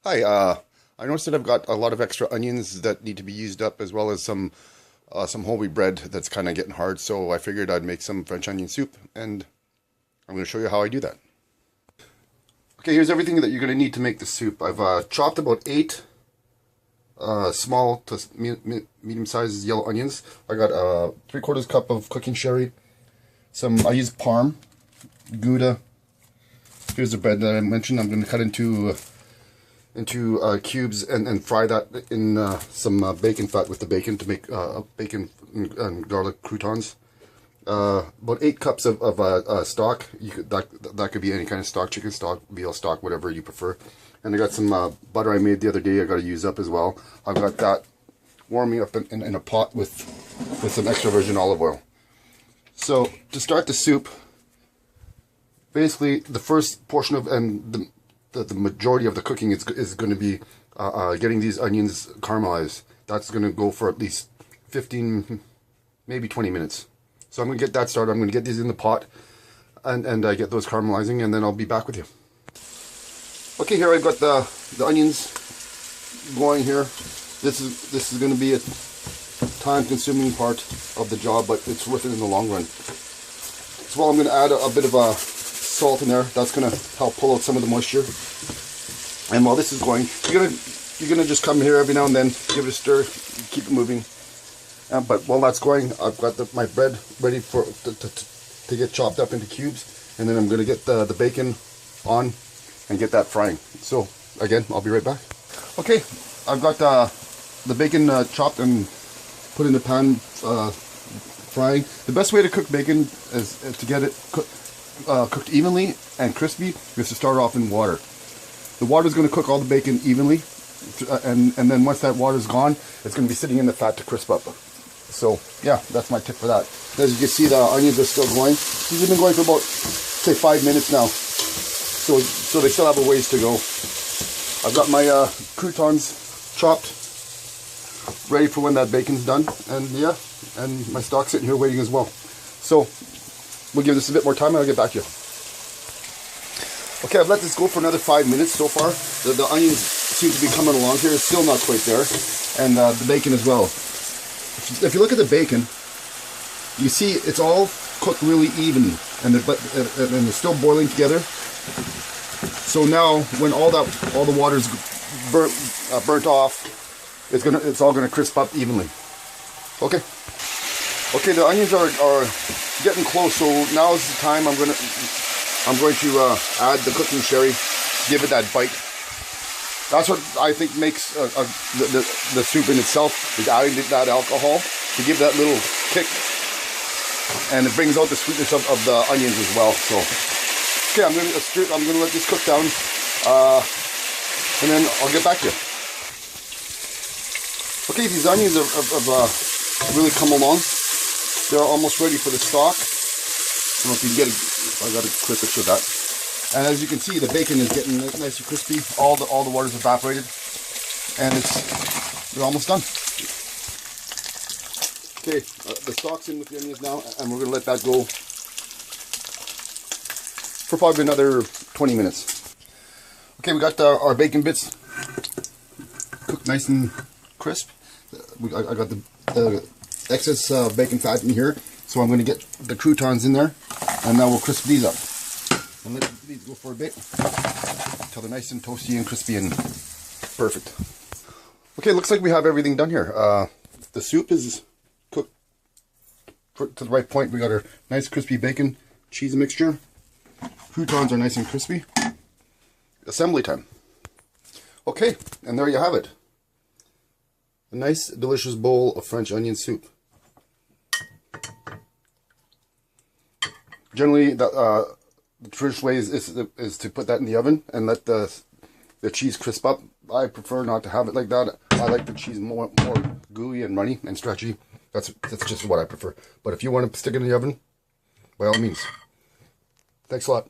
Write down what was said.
Hi, I noticed that I've got a lot of extra onions that need to be used up, as well as some whole wheat bread that's kind of getting hard. So I figured I'd make some French onion soup, and I'm going to show you how I do that. Okay, here's everything that you're going to need to make the soup. I've chopped about 8 small to medium-sized yellow onions. I got a 3/4 cup of cooking sherry. I use parm, Gouda. Here's the bread that I mentioned. I'm going to cut into cubes and fry that in some bacon fat with the bacon to make bacon and garlic croutons. About 8 cups of stock. That could be any kind of stock, chicken stock, veal stock, whatever you prefer. And I got some butter I made the other day. I got to use up as well. I've got that warming up in a pot with some extra virgin olive oil. So to start the soup, basically the first portion of the majority of the cooking is going to be getting these onions caramelized. That's going to go for at least 15, maybe 20 minutes. So I'm going to get that started. I'm going to get these in the pot and get those caramelizing, and then I'll be back with you. Okay, here I've got the onions going here. This is going to be a time-consuming part of the job, but it's worth it in the long run. So while I'm going to add a bit of salt in there, that's going to help pull out some of the moisture. And while this is going, you're gonna just come here every now and then, give it a stir, keep it moving. But while that's going, I've got my bread ready to get chopped up into cubes, and then I'm gonna get the bacon on and get that frying. So again, I'll be right back. Okay, I've got the bacon chopped and put in the pan frying. The best way to cook bacon is to get it cooked evenly and crispy is to start off in water. The water is going to cook all the bacon evenly, and then once that water is gone, it's going to be sitting in the fat to crisp up. So yeah, that's my tip for that. As you can see, the onions are still going. These have been going for about, say, 5 minutes now. So they still have a ways to go. I've got my croutons chopped, ready for when that bacon's done, and yeah, and my stock sitting here waiting as well. So we'll give this a bit more time and I'll get back to you. Okay, I've let this go for another 5 minutes so far. The onions seem to be coming along here. It's still not quite there. And the bacon as well. If you look at the bacon, you see it's all cooked really even. And they're still boiling together. So now, when all the water's burnt off, it's all gonna crisp up evenly. Okay. Okay, the onions are getting close, so now is the time I'm going to add the cooking sherry, give it that bite. That's what I think makes the soup in itself, is adding that alcohol to give that little kick, and it brings out the sweetness of the onions as well. So, okay, I'm going to let this cook down, and then I'll get back to you. Okay, these onions have really come along. They're almost ready for the stock. I don't know if you can get it. I got a quick picture of that. And as you can see, the bacon is getting nice and crispy. All the water's evaporated, and they're almost done. Okay, the stock's in with the onions now, and we're going to let that go for probably another 20 minutes. Okay, we got our bacon bits cooked nice and crisp. I got the excess bacon fat in here, so I'm going to get the croutons in there, and now we'll crisp these up and let these go for a bit until they're nice and toasty and crispy and perfect. Okay, looks like we have everything done here. The soup is cooked to the right point. We got our nice crispy bacon cheese mixture. Croutons are nice and crispy. Assembly time. Okay, and there you have it. A nice, delicious bowl of French onion soup. Generally, the traditional way is to put that in the oven and let the cheese crisp up. I prefer not to have it like that. I like the cheese more gooey and runny and stretchy. That's just what I prefer. But if you want to stick it in the oven, by all means. Thanks a lot.